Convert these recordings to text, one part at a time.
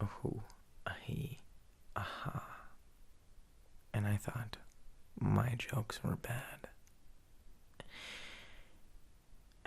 Ooh, ahi, aha. And I thought my jokes were bad.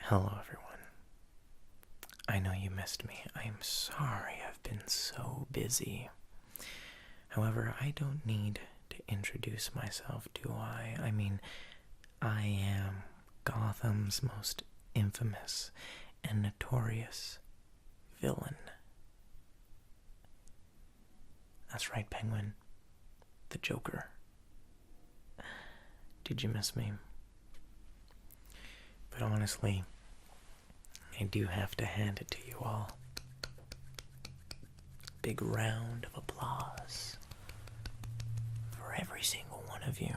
Hello, everyone. I know you missed me. I am sorry I've been so busy. However, I don't need to introduce myself, do I? I mean, I am Gotham's most infamous and notorious villain. That's right, Penguin. The Joker. Did you miss me? But honestly, I do have to hand it to you all. Big round of applause for every single one of you.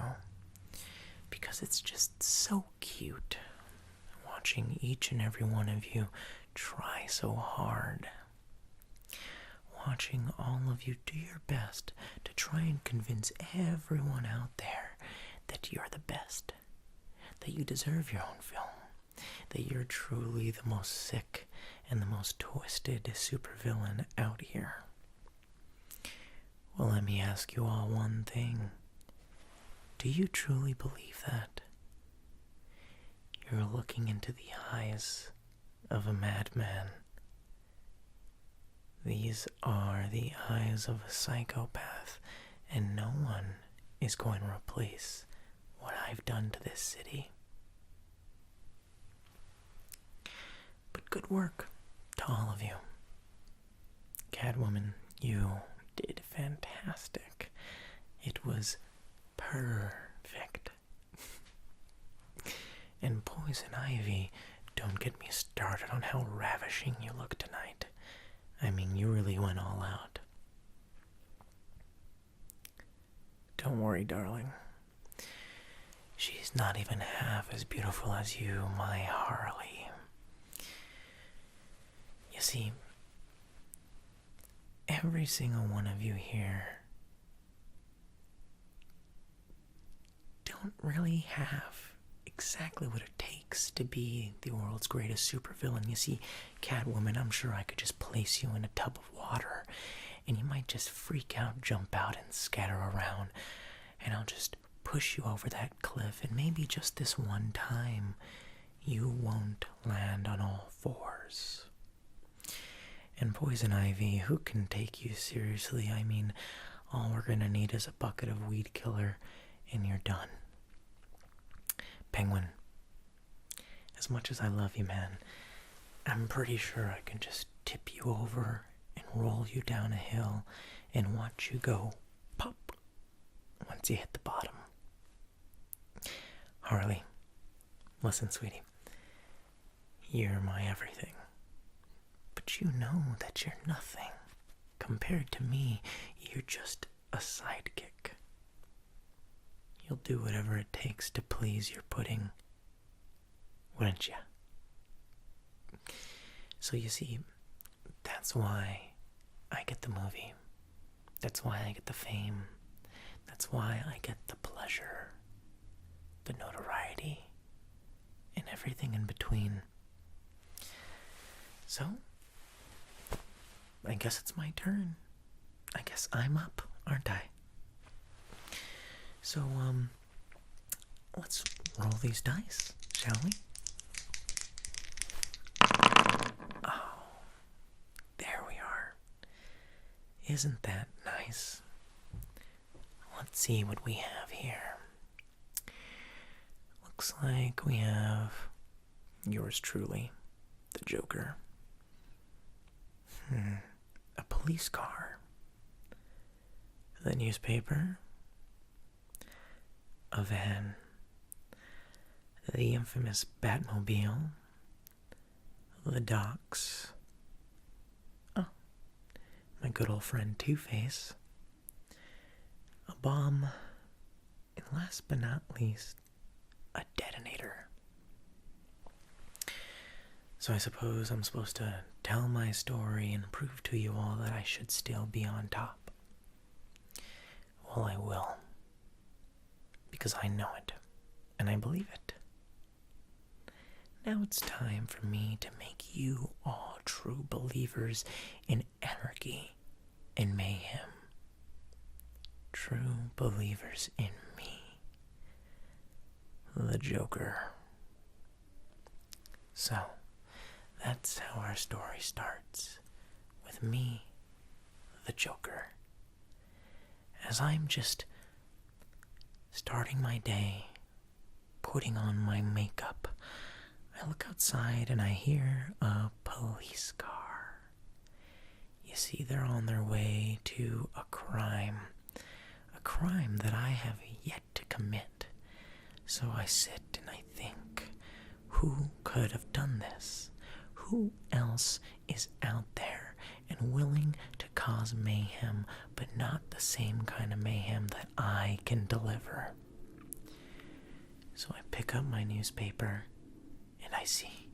Because it's just so cute watching each and every one of you try so hard. Watching all of you do your best to try and convince everyone out there that you're the best, that you deserve your own film, that you're truly the most sick and the most twisted supervillain out here. Well, let me ask you all one thing. Do you truly believe that? You're looking into the eyes of a madman. These are the eyes of a psychopath, and no one is going to replace what I've done to this city. But good work to all of you. Catwoman, you did fantastic. It was perfect. And Poison Ivy, don't get me started on how ravishing you look tonight. I mean, you really went all out. Don't worry, darling. She's not even half as beautiful as you, my Harley. You see, every single one of you here don't really have exactly what it takes to be the world's greatest supervillain. You see, Catwoman, I'm sure I could just place you in a tub of water, and you might just freak out, jump out, and scatter around, and I'll just push you over that cliff, and maybe just this one time, you won't land on all fours. And Poison Ivy, who can take you seriously? I mean, all we're gonna need is a bucket of weed killer, and you're done. Penguin, as much as I love you, man, I'm pretty sure I can just tip you over and roll you down a hill and watch you go pop once you hit the bottom. Harley, listen, sweetie, you're my everything, but you know that you're nothing. Compared to me, you're just a sidekick. You'll do whatever it takes to please your pudding, wouldn't you? So you see, that's why I get the movie. That's why I get the fame. That's why I get the pleasure, the notoriety, and everything in between. So, I guess it's my turn. I guess I'm up, aren't I? So, let's roll these dice, shall we? Oh, there we are. Isn't that nice? Let's see what we have here. Looks like we have yours truly, the Joker. A police car. The newspaper. A van, the infamous Batmobile, the docks, oh, my good old friend Two-Face, a bomb, and last but not least, a detonator. So I suppose I'm supposed to tell my story and prove to you all that I should still be on top. Well, I will. Because I know it, and I believe it. Now it's time for me to make you all true believers in anarchy and mayhem. True believers in me, the Joker. So, that's how our story starts, with me, the Joker. As I'm just starting my day, putting on my makeup, I look outside and I hear a police car. You see, they're on their way to a crime that I have yet to commit. So I sit and I think, who could have done this? Who else is out there and willing to cause mayhem, but not the same kind of mayhem that I can deliver? So I pick up my newspaper and I see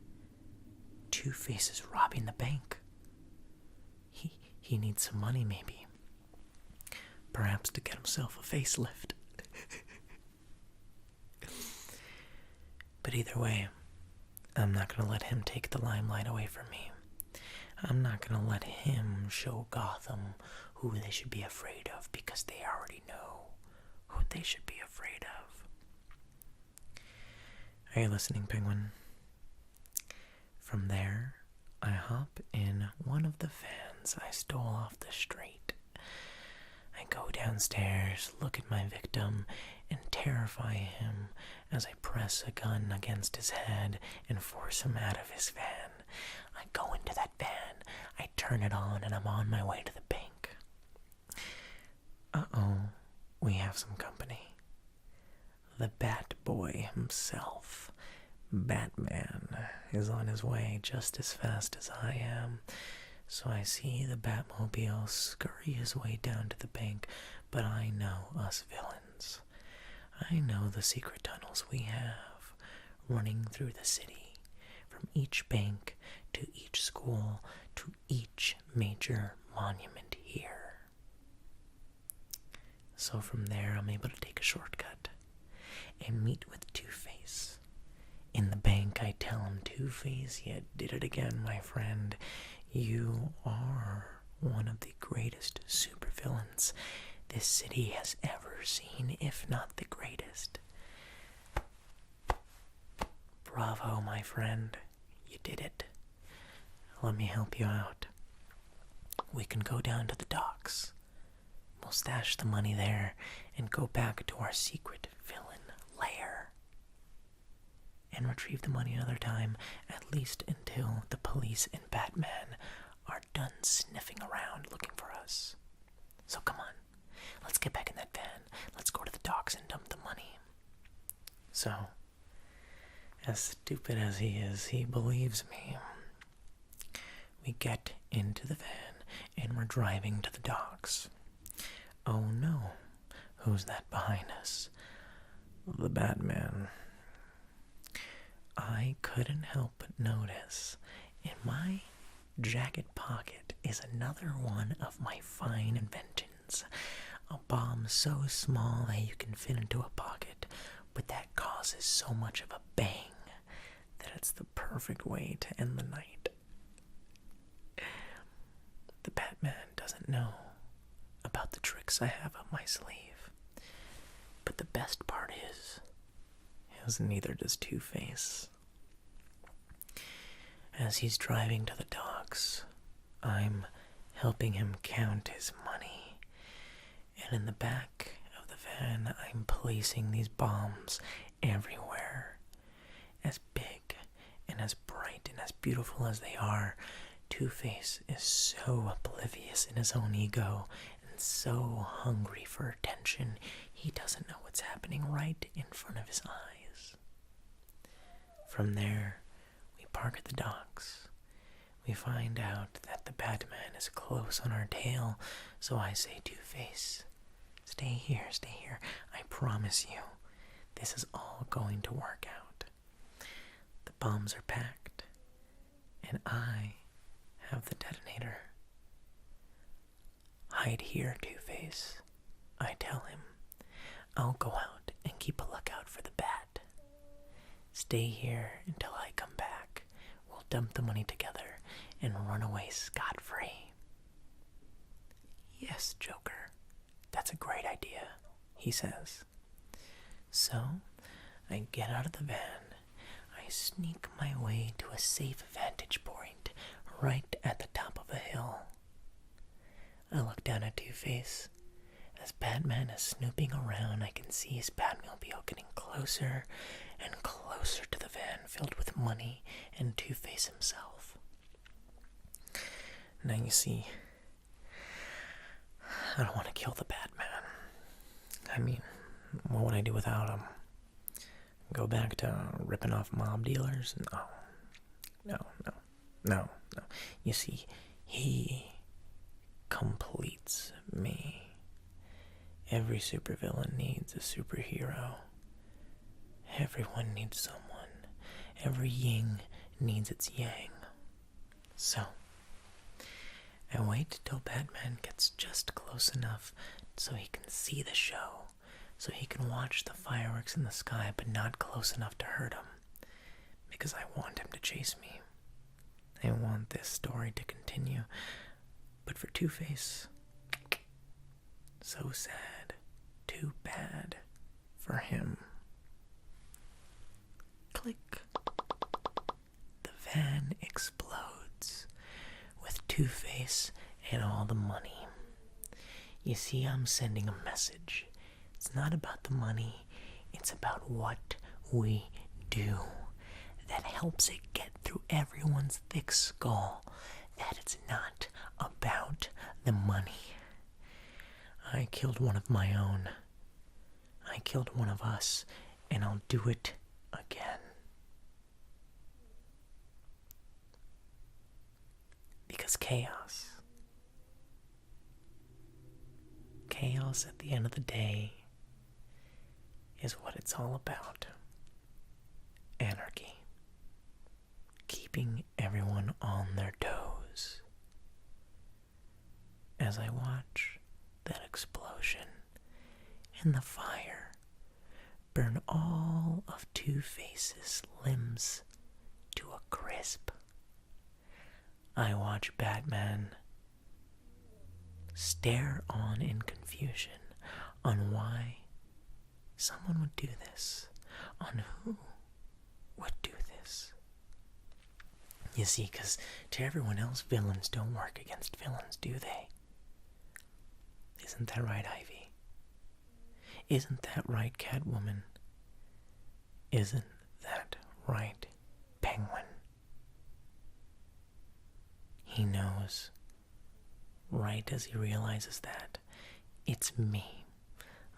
Two-Face is robbing the bank. He needs some money, maybe. Perhaps to get himself a facelift. But either way, I'm not going to let him take the limelight away from me. I'm not going to let him show Gotham who they should be afraid of, because they already know who they should be afraid of. Are you listening, Penguin? From there, I hop in one of the vans I stole off the street. I go downstairs, look at my victim, and terrify him as I press a gun against his head and force him out of his van. I go into that van, I turn it on, and I'm on my way to the bank. Uh-oh, we have some company. The Bat Boy himself, Batman, is on his way just as fast as I am. So I see the Batmobile scurry his way down to the bank, but I know us villains. I know the secret tunnels we have running through the city, from each bank to each school to each major monument here. So from there, I'm able to take a shortcut and meet with Two-Face. In the bank, I tell him, Two-Face, you did it again, my friend. You are one of the greatest supervillains this city has ever seen, if not the greatest. Bravo, my friend. You did it. Let me help you out. We can go down to the docks. We'll stash the money there and go back to our secret villain lair. And retrieve the money another time, at least until the police and Batman are done sniffing around looking for us. So come on, let's get back in that van. Let's go to the docks and dump the money. So, as stupid as he is, he believes me. We get into the van and we're driving to the docks. Oh no, who's that behind us? The Batman. I couldn't help but notice in my jacket pocket is another one of my fine inventions. A bomb so small that you can fit into a pocket, but that causes so much of a bang that it's the perfect way to end the night. The Batman doesn't know about the tricks I have up my sleeve, but the best part is neither does Two-Face. As he's driving to the docks, I'm helping him count his money, and in the back of the van, I'm placing these bombs everywhere. As big and as bright and as beautiful as they are, Two-Face is so oblivious in his own ego and so hungry for attention, he doesn't know what's happening right in front of his eyes. From there, we park at the docks. We find out that the Batman is close on our tail, so I say, Two-Face, stay here. I promise you, this is all going to work out. The bombs are packed, and I have the detonator. Hide here, Two-Face, I tell him. I'll go out and keep a lookout for the bat. Stay here until I come back. dump the money together and run away scot-free. Yes, Joker, that's a great idea, he says. So, I get out of the van. I sneak my way to a safe vantage point right at the top of a hill. I look down at Two-Face. As Batman is snooping around, I can see his Batmobile getting closer and closer to the van filled with money and Two-Face himself. Now you see, I don't want to kill the Batman. I mean, what would I do without him? Go back to ripping off mob dealers? No. You see, he completes me. Every supervillain needs a superhero. Everyone needs someone. Every yin needs its yang. So, I wait till Batman gets just close enough so he can see the show, so he can watch the fireworks in the sky, but not close enough to hurt him, because I want him to chase me. I want this story to continue, but for Two-Face, so sad, too bad for him. Click. The van explodes with Two-Face and all the money. You see, I'm sending a message. It's not about the money, it's about what we do that helps it get through everyone's thick skull, that it's not about the money. I killed one of my own. I killed one of us, and I'll do it again. Because chaos at the end of the day is what it's all about. Anarchy. Keeping everyone on their toes. As I watch that explosion and the fire burn all of Two-Face's limbs to a crisp, I watch Batman stare on in confusion on why someone would do this, on who would do this. You see, because to everyone else, villains don't work against villains, do they? Isn't that right, Ivy? Isn't that right, Catwoman? Isn't that right, Penguin? He knows, right as he realizes that, it's me,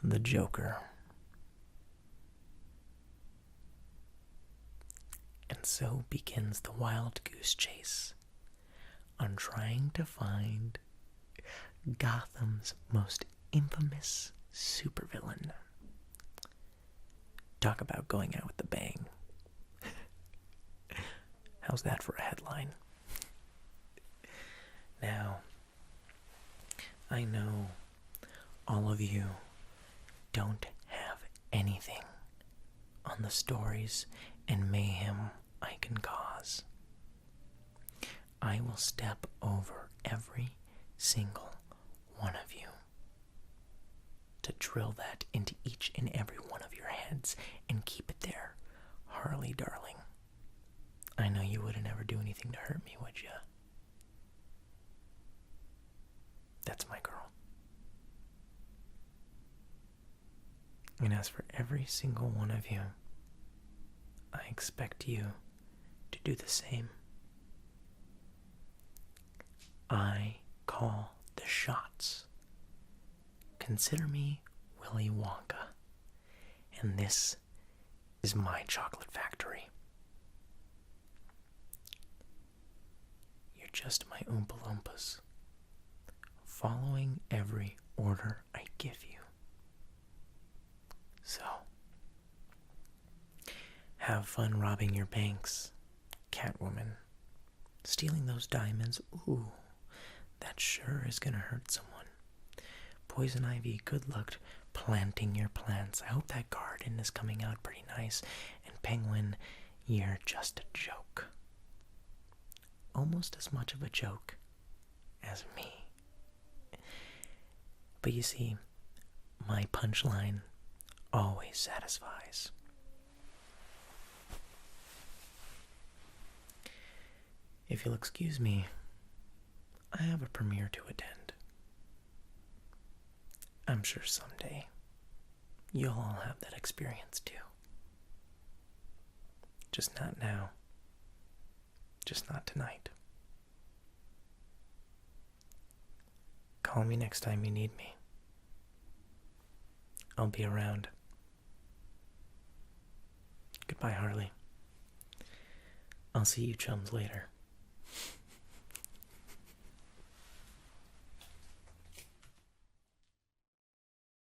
the Joker. And so begins the wild goose chase on trying to find Gotham's most infamous supervillain. Talk about going out with a bang. How's that for a headline? Now, I know all of you don't have anything on the stories and mayhem I can cause. I will step over every single one of you to drill that into each and every one of your heads and keep it there, Harley darling. I know you wouldn't ever do anything to hurt me, would ya? That's my girl. And as for every single one of you, I expect you to do the same. I call the shots. Consider me Willy Wonka, and this is my chocolate factory. You're just my Oompa Loompas, following every order I give you. So, have fun robbing your banks, Catwoman. Stealing those diamonds, ooh, that sure is gonna hurt someone. Poison Ivy, good luck planting your plants. I hope that garden is coming out pretty nice. And Penguin, you're just a joke. almost as much of a joke as me. But you see, my punchline always satisfies. If you'll excuse me, I have a premiere to attend. I'm sure someday you'll all have that experience too. Just not now. Just not tonight. Call me next time you need me. I'll be around. Goodbye, Harley. I'll see you chums later.